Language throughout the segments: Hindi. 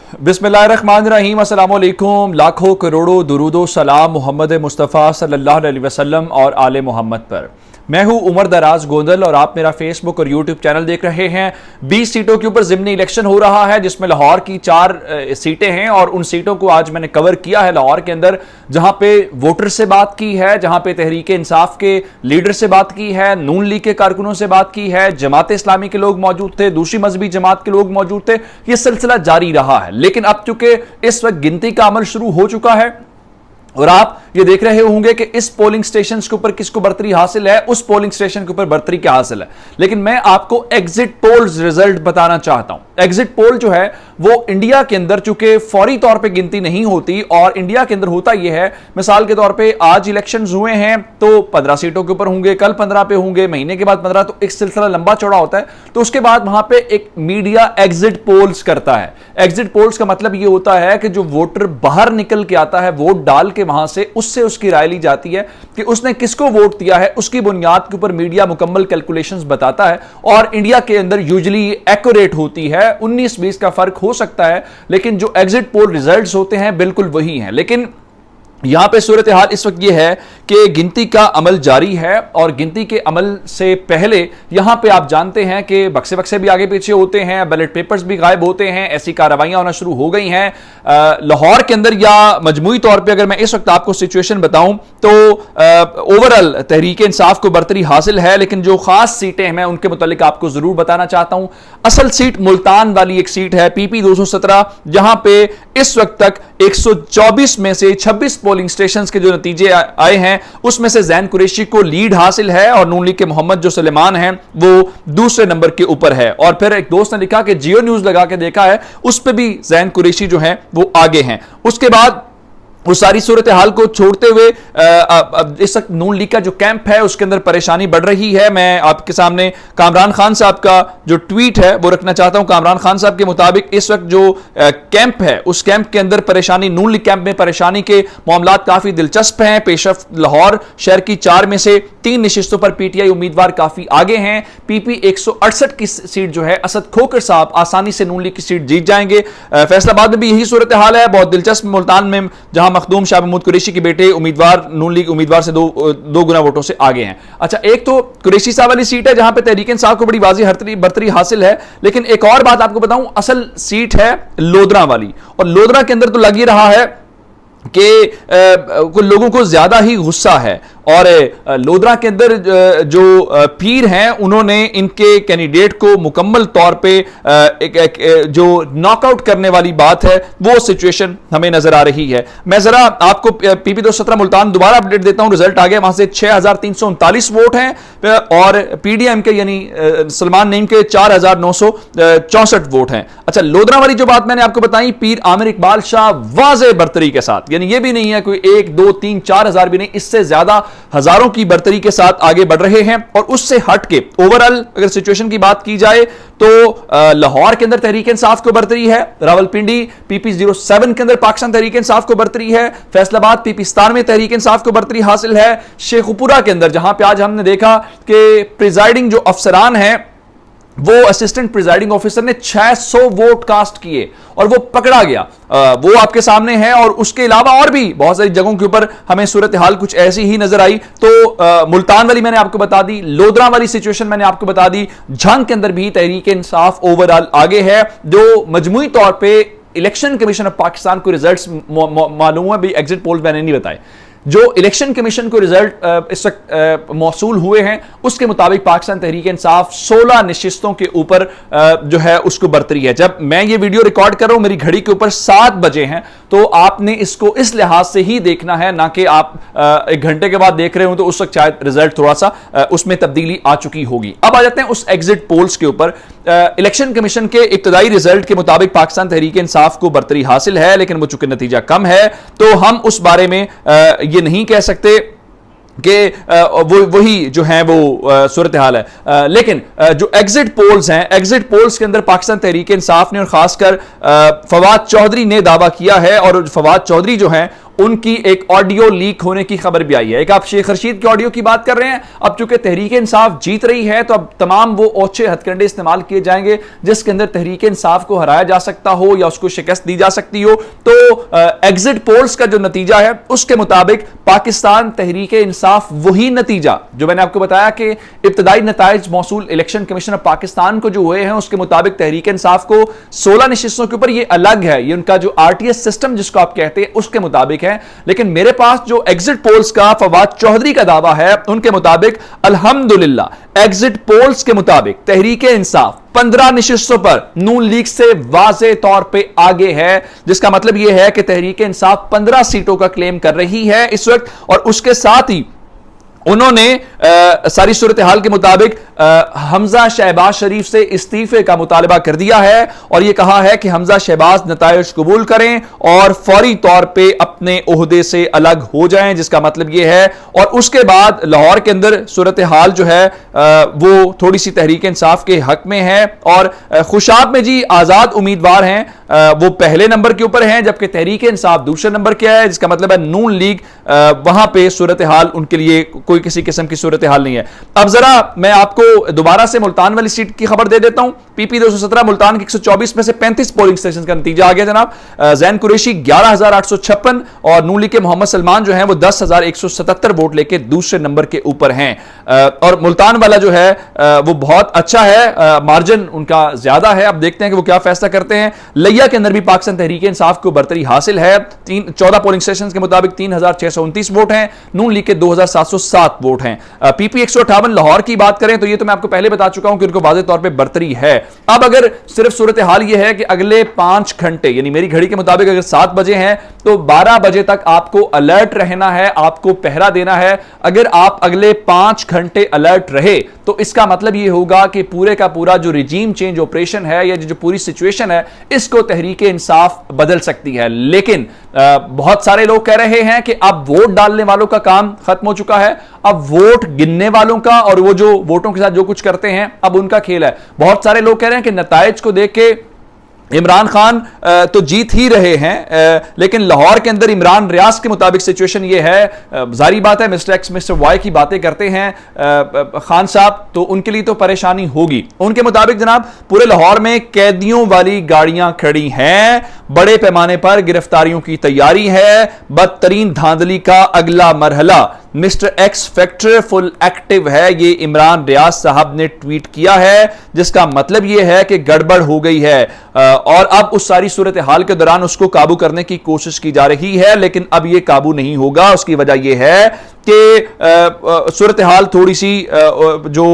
बिस्मिल्लाहिर्रहमानिर्रहीम, अस्सलाम वालेकुम। लाखों करोड़ों दुरूदो सलाम मोहम्मद मुस्तफ़ा सल्लल्लाहु अलैहि वसल्लम और आले मोहम्मद पर। मैं हूं उमर दराज गोंदल और आप मेरा फेसबुक और यूट्यूब चैनल देख रहे हैं। 20 सीटों के ऊपर ज़िमनी इलेक्शन हो रहा है, जिसमें लाहौर की 4 सीटें हैं और उन सीटों को आज मैंने कवर किया है लाहौर के अंदर, जहां पे वोटर से बात की है, जहां पे तहरीक इंसाफ के लीडर से बात की है, नून लीग के कारकुनों से बात की है, जमात इस्लामी के लोग मौजूद थे, दूसरी मजहबी जमात के लोग मौजूद थे। यह सिलसिला जारी रहा है, लेकिन अब चूंकि इस वक्त गिनती का अमल शुरू हो चुका है और आप ये देख रहे होंगे कि इस पोलिंग स्टेशन के ऊपर किसको बर्तरी हासिल है, उस पोलिंग स्टेशन के ऊपर बर्तरी क्या हासिल है। लेकिन मैं आपको एग्जिट पोल्स रिजल्ट बताना चाहता हूं। एग्जिट पोल जो है वो इंडिया के अंदर चूंकि फौरी तौर पे गिनती नहीं होती और इंडिया के अंदर होता यह है, मिसाल के तौर पे आज इलेक्शंस हुए हैं तो 15 सीटों के ऊपर होंगे, कल 15 पे होंगे, महीने के बाद 15, तो एक सिलसिला लंबा चौड़ा होता है। तो उसके बाद वहां पे एक मीडिया एग्जिट पोल्स करता है। एग्जिट पोल्स का मतलब यह होता है कि जो वोटर बाहर निकल के आता है वोट डाल के, वहां से उससे उसकी राय ली जाती है कि उसने किसको वोट दिया है। उसकी बुनियाद के ऊपर मीडिया मुकम्मल कैलकुलेशंस बताता है और इंडिया के अंदर यूजुअली एक्यूरेट होती है। 19-20 का फर्क हो सकता है, लेकिन जो एग्जिट पोल रिजल्ट्स होते हैं बिल्कुल वही हैं। लेकिन यहां पे सूरत हाल इस वक्त यह है कि गिनती का अमल जारी है और गिनती के अमल से पहले यहां पे आप जानते हैं कि बक्से बक्से भी आगे पीछे होते हैं, बैलेट पेपर्स भी गायब होते हैं, ऐसी कार्रवाइयां होना शुरू हो गई हैं लाहौर के अंदर। या मजमूई तौर पे अगर मैं इस वक्त आपको सिचुएशन बताऊं तो ओवरऑल तहरीक इंसाफ को बर्तरी हासिल है, लेकिन जो खास सीटें हैं मैं उनके मुतालिक आपको जरूर बताना चाहता हूं। असल सीट मुल्तान वाली एक सीट है, PP 217, जहां पे इस वक्त तक 124 में से 26 पोलिंग स्टेशन के जो नतीजे आए हैं उसमें से जैन कुरैशी को लीड हासिल है और नून लीग के मोहम्मद जो सुलेमान हैं वो दूसरे नंबर के ऊपर है। और फिर एक दोस्त ने लिखा कि जियो न्यूज लगा के देखा है, उस पर भी जैन कुरैशी जो है वो आगे हैं। उसके बाद उस सारी सूरत हाल को छोड़ते हुए इस वक्त नून लीग का जो कैंप है उसके अंदर परेशानी बढ़ रही है। मैं आपके सामने कामरान खान साहब का जो ट्वीट है वो रखना चाहता हूं। कामरान खान साहब के मुताबिक इस वक्त जो कैंप है उस कैंप के अंदर परेशानी, नून लीग कैंप में परेशानी के मामलात काफी दिलचस्प हैं। पेशरफ लाहौर शहर की 4 में से 3 नशिस्तों पर PTI उम्मीदवार काफी आगे हैं। PP 168 की सीट जो है असद खोकर साहब आसानी से नून लीग की सीट जीत जाएंगे। फैसलाबाद में भी यही सूरत हाल है, बहुत दिलचस्प। मुल्तान में जहां मखदूम शाह महमूद कुरैशी के बेटे उम्मीदवार नून लीग उम्मीदवार से दो गुना वोटों से आगे हैं। अच्छा, एक तो कुरैशी साहब वाली सीट है जहां पे तहरीक इंसाफ को बड़ी वाज़ेह बर्तरी हासिल है, लेकिन एक और बात आपको बताऊं, असल सीट है लोधरा वाली। और लोधरा के अंदर तो लग ही रहा है कि कुछ लोगों को ज्यादा ही गुस्सा है और लोधरा के अंदर जो पीर हैं उन्होंने इनके कैंडिडेट को मुकम्मल तौर पे जो नॉकआउट करने वाली बात है वो सिचुएशन हमें नजर आ रही है। मैं जरा आपको PP 217 मुल्तान दोबारा अपडेट देता हूं। रिजल्ट आ गया, वहां से 6339 वोट हैं और PDM के यानी सलमान नईम के 4964 वोट हैं। अच्छा, लोधरा वाली जो बात मैंने आपको बताई, पीर आमिर इकबाल शाह वाज़ेह बर्तरी के साथ, यानी ये भी नहीं है कोई 1, 2, 3, 4 हजार भी नहीं, इससे ज्यादा हजारों की बर्तरी के साथ आगे बढ़ रहे हैं। और उससे हटके ओवरऑल अगर सिचुएशन की बात की जाए तो लाहौर के अंदर तहरीक इंसाफ को बर्तरी है, रावलपिंडी PP 07 के अंदर पाकिस्तान तहरीक इंसाफ को बर्तरी है, फैसलाबाद PP में तहरीक इंसाफ को बर्तरी हासिल है, शेखुपुरा के अंदर जहां पे आज हमने देखा कि प्रिजाइडिंग जो अफसरान हैं वो असिस्टेंट प्रिजाइडिंग ऑफिसर ने 600 वोट कास्ट किए और वो पकड़ा गया, वो आपके सामने है। और उसके अलावा और भी बहुत सारी जगहों के ऊपर हमें सूरत हाल कुछ ऐसी ही नजर आई। तो मुल्तान वाली मैंने आपको बता दी, लोधरा वाली सिचुएशन मैंने आपको बता दी, झंग के अंदर भी तहरीक इंसाफ ओवरऑल आगे है। जो मजमूई तौर पर इलेक्शन कमीशन ऑफ पाकिस्तान को रिजल्ट मालूम है, भी एग्जिट पोल मैंने नहीं बताए, जो इलेक्शन कमीशन को रिजल्ट इस वक्त मौसूल हुए हैं उसके मुताबिक पाकिस्तान तहरीक इंसाफ 16 नशिस्तों के ऊपर जो है उसको बर्तरी है। जब मैं ये वीडियो रिकॉर्ड कर रहा हूं मेरी घड़ी के ऊपर 7 बजे हैं, तो आपने इसको इस लिहाज से ही देखना है, ना कि आप 1 घंटे के बाद देख रहे हो तो उस वक्त शायद रिजल्ट थोड़ा सा उसमें तब्दीली आ चुकी होगी। अब आ जाते हैं उस एग्जिट पोल्स के ऊपर। इलेक्शन कमीशन के इब्तदाई रिजल्ट के मुताबिक पाकिस्तान तहरीक इंसाफ को बर्तरी हासिल है, लेकिन वो चूंकि नतीजा कम है तो हम उस बारे में ये नहीं कह सकते कि वही जो है वो सूरत हाल है। लेकिन जो एग्जिट पोल्स हैं, एग्जिट पोल्स के अंदर पाकिस्तान तहरीक इंसाफ ने और खासकर फवाद चौधरी ने दावा किया है, और फवाद चौधरी जो हैं उनकी एक ऑडियो लीक होने की खबर भी आई है। एक आप शेख रशीद की ऑडियो की बात कर रहे हैं, अब चूंकि तहरीक इंसाफ जीत रही है तो अब तमाम वो ओछे हथकंडे इस्तेमाल किए जाएंगे जिसके अंदर तहरीक इंसाफ को हराया जा सकता हो या उसको शिकस्त दी जा सकती हो। तो एग्जिट पोल्स का जो नतीजा है उसके मुताबिक पाकिस्तान तहरीक इंसाफ वही नतीजा जो मैंने आपको बताया कि इब्तदाई नताइज मौसूल इलेक्शन कमीशन ऑफ पाकिस्तान को जो हुए हैं उसके मुताबिक तहरीक इंसाफ को 16 नशिस्तों के ऊपर, ये अलग है, ये उनका जो आरटीएस सिस्टम जिसको आप कहते हैं उसके मुताबिक है। लेकिन मेरे पास जो एग्जिट पोल्स का फवाद चौधरी का दावा है उनके मुताबिक अल्हम्दुलिल्लाह एग्जिट पोल्स के मुताबिक तहरीक इंसाफ 15 नशिस्तों पर नून लीग से वाज़े तौर पे आगे है, जिसका मतलब यह है कि तहरीक इंसाफ 15 सीटों का क्लेम कर रही है इस वक्त। और उसके साथ ही उन्होंने सारी सूरत हाल के मुताबिक हमजा शहबाज शरीफ से इस्तीफे का मुतालबा कर दिया है और यह कहा है कि हमजा शहबाज नताइज कबूल करें और फौरी तौर पे अपने ओहदे से अलग हो जाएं, जिसका मतलब यह है। और उसके बाद लाहौर के अंदर सूरत हाल जो है वो थोड़ी सी तहरीक इंसाफ के हक में है और खुशाब में जी आजाद उम्मीदवार हैं, वो पहले नंबर के ऊपर हैं, जबकि तहरीक इंसाफ दूसरे नंबर के है, जिसका मतलब है नून लीग वहां पे सूरत हाल उनके लिए कोई किसी किस्म की सूरत हाल नहीं है। अब जरा मैं आपको दोबारा से मुल्तान वाली सीट की खबर दे देता हूं। पीपी 217 मुल्तान के 124 में से 35 पोलिंग स्टेशन का नतीजा आ गया जनाब। जैन कुरैशी 11,856 और नून लीग के मोहम्मद सलमान जो है वो 10,177 वोट लेके दूसरे नंबर के ऊपर हैं। और मुल्तान वाला जो है वो बहुत अच्छा है, मार्जिन उनका ज्यादा है। अब देखते हैं कि वो क्या फैसला करते हैं। लिया के अंदर भी पाकिस्तान तहरीक इंसाफ को बरतरी हासिल है। 14 पोलिंग स्टेशन के मुताबिक 3,629 वोट हैं, नून लीग के 2,707 वोट हैं। पीपी 158 लाहौर की बात करें तो ये तो मैं आपको पहले बता चुका हूं कि उनको वाज़ेह तौर पे बरतरी है। अब अगर सिर्फ सूरत हाल ये है कि अगले 5 घंटे यानी मेरी घड़ी के मुताबिक अगर 7 बजे हैं तो 12 बजे तक आपको अलर्ट रहना है, आपको पहरा देना है। अगर आप अगले 5 घंटे अलर्ट रहे तो इसका मतलब ये होगा कि पूरे का पूरा जो रिजीम चेंज ऑपरेशन है या जो पूरी सिचुएशन है इसको तहरीक इंसाफ बदल सकती है। लेकिन बहुत सारे लोग कह रहे हैं कि अब वोट डालने वालों का काम खत्म हो चुका है, अब वोट गिनने वालों का और वो जो वोटों के साथ जो कुछ करते हैं अब उनका खेल है। बहुत सारे लोग कह रहे हैं कि नताइज को देख के इमरान खान तो जीत ही रहे हैं, लेकिन लाहौर के अंदर इमरान रियाज के मुताबिक सिचुएशन ये है, जारी बात है मिस्टर एक्स मिस्टर वाई की बातें करते हैं खान साहब तो उनके लिए तो परेशानी होगी। उनके मुताबिक जनाब पूरे लाहौर में कैदियों वाली गाड़ियां खड़ी हैं, बड़े पैमाने पर गिरफ्तारियों की तैयारी है, बदतरीन धांधली का अगला मरहला mister X factor full active है, ये इमरान रियाज साहब ने ट्वीट किया है, जिसका मतलब ये है कि गड़बड़ हो गई है और अब उस सारी सूरत हाल के दौरान उसको काबू करने की कोशिश की जा रही है, लेकिन अब ये काबू नहीं होगा। उसकी वजह यह है कि सूरत हाल थोड़ी सी जो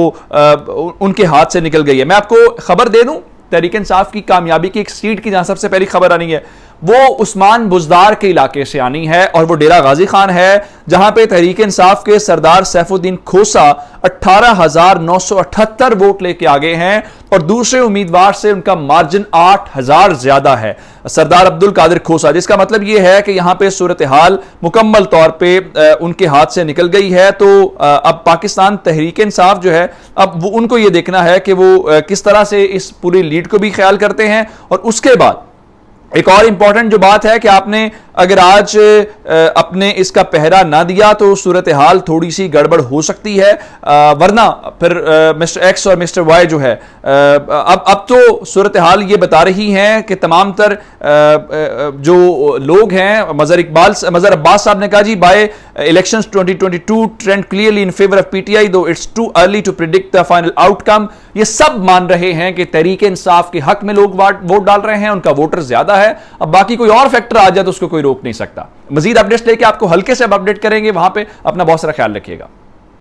उनके हाथ से निकल गई है। मैं आपको खबर दे दूं तहरीक इंसाफ की कामयाबी की एक सीट की जहां सबसे पहली खबर आनी है वो उस्मान बुजदार के इलाके से आनी है और वो डेरा गाजी खान है, जहां पे तहरीक इंसाफ के सरदार सैफुद्दीन खोसा 18,978 वोट लेके आगे हैं और दूसरे उम्मीदवार से उनका मार्जिन 8,000 ज्यादा है, सरदार अब्दुल कादिर खोसा, जिसका मतलब यह है कि यहां पे सूरत हाल मुकम्मल तौर पे उनके हाथ से निकल गई है। तो अब पाकिस्तान तहरीक इंसाफ जो है अब वो उनको यह देखना है कि वो किस तरह से इस पूरी लीड को भी ख्याल करते हैं। और उसके बाद एक और इंपॉर्टेंट जो बात है कि आपने अगर आज अपने इसका पहरा ना दिया तो सूरत हाल थोड़ी सी गड़बड़ हो सकती है, वरना फिर मिस्टर एक्स और मिस्टर वाई जो है अब तो सूरत हाल ये बता रही हैं कि तमाम तर जो लोग हैं, मजहर अब्बास साहब ने कहा जी by elections 2022 trend clearly in favour of PTI though it's too early to predict the final outcome. ये सब मान रहे हैं कि तहरीक इंसाफ के हक में लोग वोट डाल रहे हैं, उनका वोटर ज्यादा है। अब बाकी कोई और फैक्टर आ जाए तो उसको कोई रोक नहीं सकता। मजीद अपडेट्स लेके आपको हल्के से अब अपडेट करेंगे, वहां पे अपना बहुत सारा ख्याल रखिएगा।